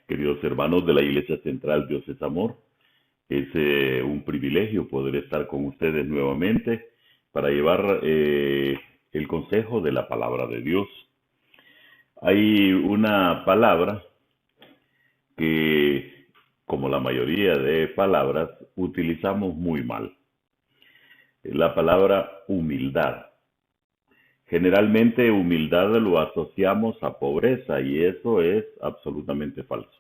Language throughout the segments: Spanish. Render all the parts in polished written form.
Queridos hermanos de la Iglesia Central, Dios es Amor. Es un privilegio poder estar con ustedes nuevamente para llevar el consejo de la palabra de Dios. Hay una palabra que, como la mayoría de palabras, utilizamos muy mal. La palabra humildad. Generalmente humildad lo asociamos a pobreza y eso es absolutamente falso.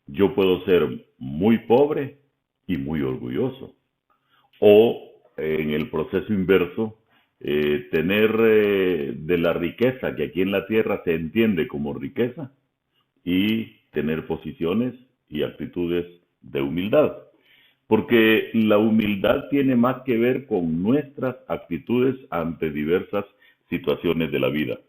Yo puedo ser muy pobre y muy orgulloso. O en el proceso inverso, tener de la riqueza que aquí en la tierra se entiende como riqueza y tener posiciones y actitudes de humildad. Porque la humildad tiene más que ver con nuestras actitudes ante diversas situaciones de la vida.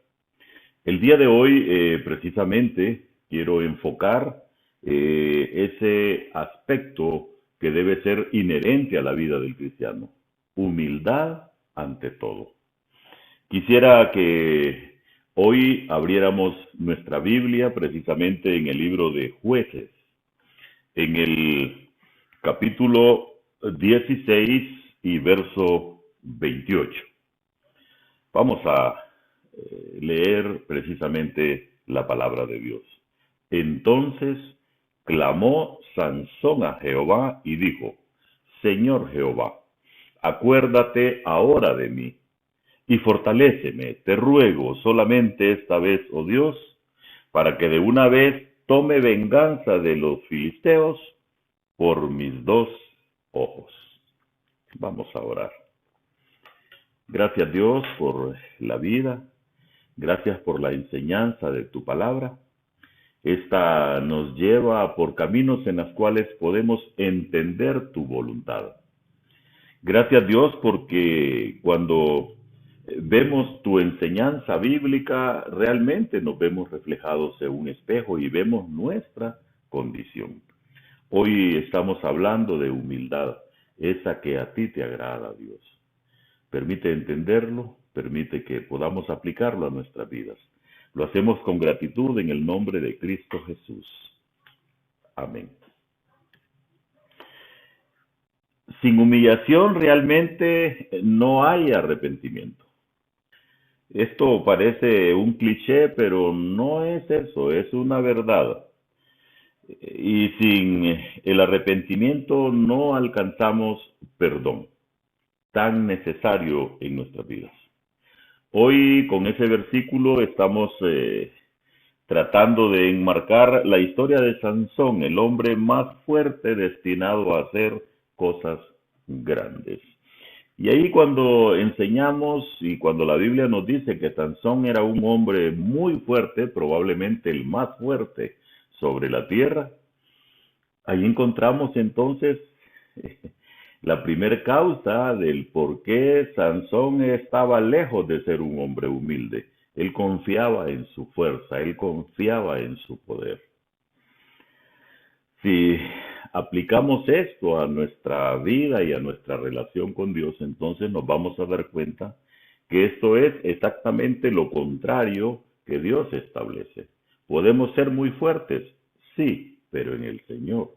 El día de hoy, precisamente, quiero enfocar ese aspecto que debe ser inherente a la vida del cristiano. Humildad ante todo. Quisiera que hoy abriéramos nuestra Biblia precisamente en el libro de Jueces, en el capítulo 16 y verso 28. Vamos a leer precisamente la palabra de Dios. Entonces clamó Sansón a Jehová y dijo: Señor Jehová, acuérdate ahora de mí y fortaléceme, te ruego solamente esta vez, oh Dios, para que de una vez tome venganza de los filisteos por mis dos ojos. Vamos a orar. Gracias Dios por la vida. Gracias por la enseñanza de tu palabra. Esta nos lleva por caminos en los cuales podemos entender tu voluntad. Gracias Dios porque cuando vemos tu enseñanza bíblica, realmente nos vemos reflejados en un espejo y vemos nuestra condición. Hoy estamos hablando de humildad, esa que a ti te agrada, Dios. Permite entenderlo, permite que podamos aplicarlo a nuestras vidas. Lo hacemos con gratitud en el nombre de Cristo Jesús. Amén. Sin humillación realmente no hay arrepentimiento. Esto parece un cliché, pero no es eso, es una verdad. Y sin el arrepentimiento no alcanzamos perdón, tan necesario en nuestras vidas. Hoy con ese versículo estamos tratando de enmarcar la historia de Sansón, el hombre más fuerte destinado a hacer cosas grandes. Y ahí cuando enseñamos y cuando la Biblia nos dice que Sansón era un hombre muy fuerte, probablemente el más fuerte sobre la tierra, ahí encontramos entonces la primera causa del por qué Sansón estaba lejos de ser un hombre humilde. Él confiaba en su fuerza, él confiaba en su poder. Si aplicamos esto a nuestra vida y a nuestra relación con Dios, entonces nos vamos a dar cuenta que esto es exactamente lo contrario que Dios establece. ¿Podemos ser muy fuertes? Sí, pero en el Señor.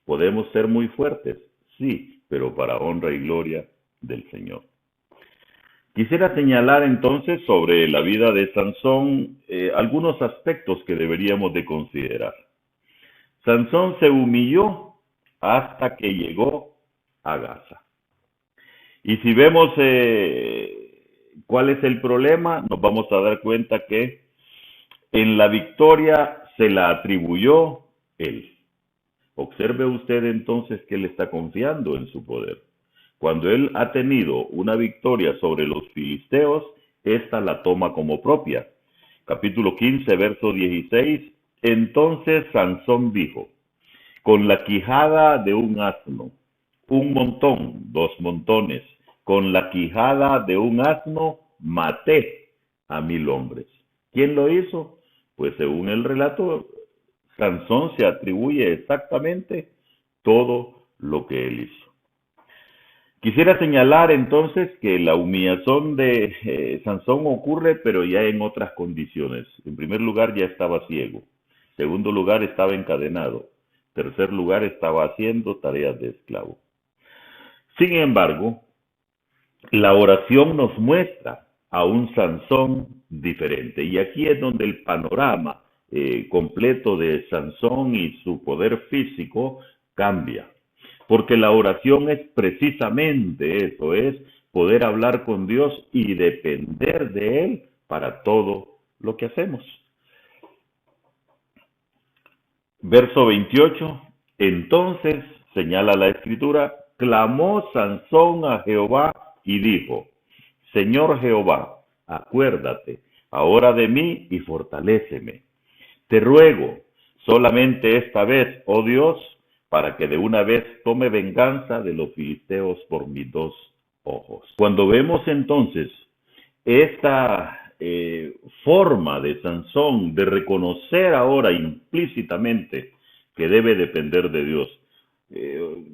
¿Podemos ser muy fuertes? Sí, pero para honra y gloria del Señor. Quisiera señalar entonces sobre la vida de Sansón algunos aspectos que deberíamos de considerar. Sansón se humilló hasta que llegó a Gaza. Y si vemos cuál es el problema, nos vamos a dar cuenta que en la victoria se la atribuyó él. Observe usted entonces que él está confiando en su poder. Cuando él ha tenido una victoria sobre los filisteos, esta la toma como propia. Capítulo 15, verso 16. Entonces Sansón dijo: con la quijada de un asno, un montón, dos montones, con la quijada de un asno maté a 1000 hombres. ¿Quién lo hizo? Pues según el relato, Sansón se atribuye exactamente todo lo que él hizo. Quisiera señalar entonces que la humillación de Sansón ocurre, pero ya en otras condiciones. En primer lugar, ya estaba ciego. Segundo lugar, estaba encadenado. Tercer lugar, estaba haciendo tareas de esclavo. Sin embargo, la oración nos muestra a un Sansón diferente. Y aquí es donde el panorama completo de Sansón y su poder físico cambia. Porque la oración es precisamente eso, es poder hablar con Dios y depender de Él para todo lo que hacemos. Verso 28. Entonces, señala la escritura, clamó Sansón a Jehová y dijo, Señor Jehová, acuérdate ahora de mí y fortaléceme. Te ruego solamente esta vez, oh Dios, para que de una vez tome venganza de los filisteos por mis dos ojos. Cuando vemos entonces esta forma de Sansón de reconocer ahora implícitamente que debe depender de Dios,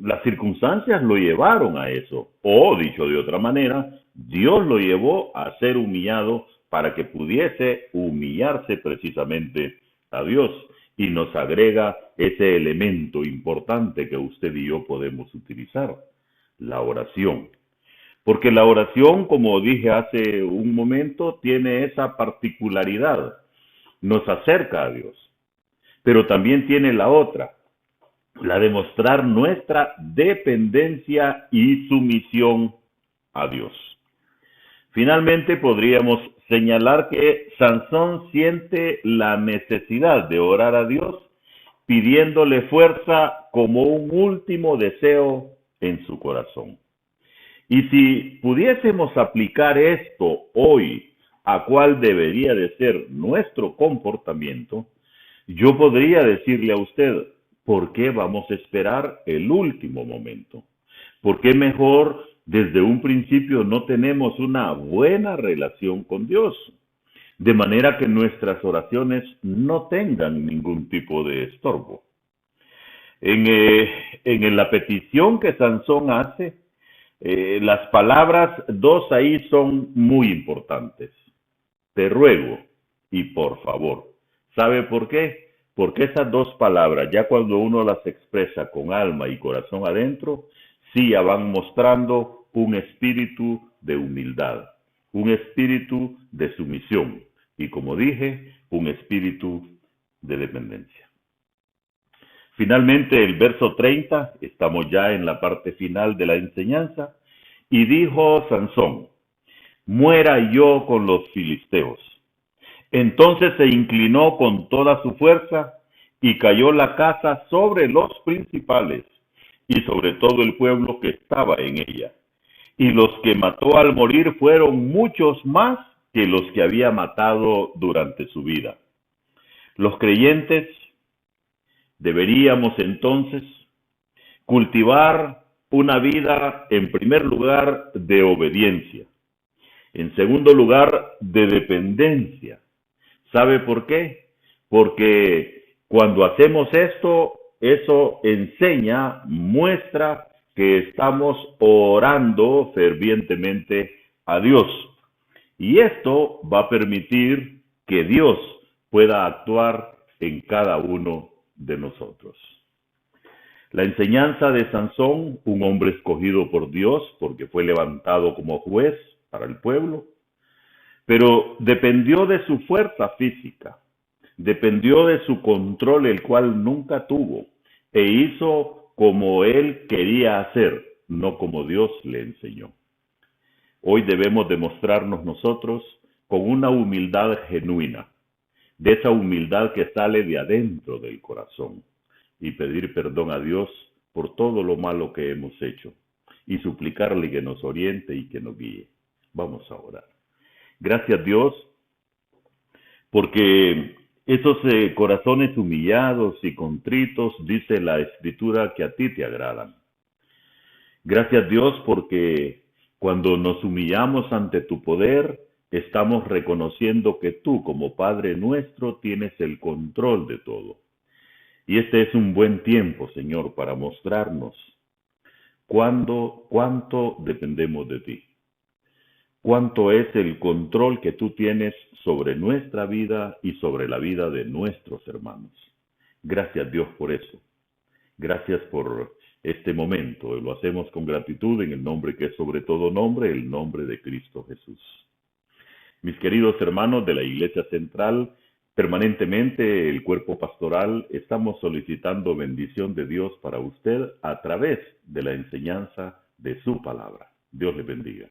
las circunstancias lo llevaron a eso, o dicho de otra manera, Dios lo llevó a ser humillado para que pudiese humillarse precisamente a Dios, y nos agrega ese elemento importante que usted y yo podemos utilizar, la oración. Porque la oración, como dije hace un momento, tiene esa particularidad, nos acerca a Dios, pero también tiene la otra, la de mostrar nuestra dependencia y sumisión a Dios. Finalmente podríamos señalar que Sansón siente la necesidad de orar a Dios pidiéndole fuerza como un último deseo en su corazón. Y si pudiésemos aplicar esto hoy a cuál debería de ser nuestro comportamiento, yo podría decirle a usted, ¿por qué vamos a esperar el último momento? ¿Por qué mejor desde un principio no tenemos una buena relación con Dios? De manera que nuestras oraciones no tengan ningún tipo de estorbo. En la petición que Sansón hace, las palabras dos ahí son muy importantes. Te ruego y por favor. ¿Sabe por qué? Porque esas dos palabras, ya cuando uno las expresa con alma y corazón adentro, sí ya van mostrando un espíritu de humildad, un espíritu de sumisión y, como dije, un espíritu de dependencia. Finalmente, el verso 30, estamos ya en la parte final de la enseñanza, y dijo Sansón, muera yo con los filisteos. Entonces se inclinó con toda su fuerza y cayó la casa sobre los principales y sobre todo el pueblo que estaba en ella. Y los que mató al morir fueron muchos más que los que había matado durante su vida. Los creyentes deberíamos entonces cultivar una vida, en primer lugar, de obediencia. En segundo lugar, de dependencia. ¿Sabe por qué? Porque cuando hacemos esto, eso enseña, muestra que estamos orando fervientemente a Dios. Y esto va a permitir que Dios pueda actuar en cada uno de nosotros. La enseñanza de Sansón, un hombre escogido por Dios porque fue levantado como juez para el pueblo, pero dependió de su fuerza física, dependió de su control, el cual nunca tuvo, e hizo como él quería hacer, no como Dios le enseñó. Hoy debemos demostrarnos nosotros con una humildad genuina, de esa humildad que sale de adentro del corazón, y pedir perdón a Dios por todo lo malo que hemos hecho, y suplicarle que nos oriente y que nos guíe. Vamos a orar. Gracias Dios, porque esos corazones humillados y contritos, dice la Escritura, que a ti te agradan. Gracias Dios, porque cuando nos humillamos ante tu poder, estamos reconociendo que tú, como Padre nuestro, tienes el control de todo. Y este es un buen tiempo, Señor, para mostrarnos cuánto dependemos de ti. Cuánto es el control que tú tienes sobre nuestra vida y sobre la vida de nuestros hermanos. Gracias Dios por eso. Gracias por este momento. Lo hacemos con gratitud en el nombre que es sobre todo nombre, el nombre de Cristo Jesús. Mis queridos hermanos de la Iglesia Central, permanentemente el cuerpo pastoral estamos solicitando bendición de Dios para usted a través de la enseñanza de su palabra. Dios le bendiga.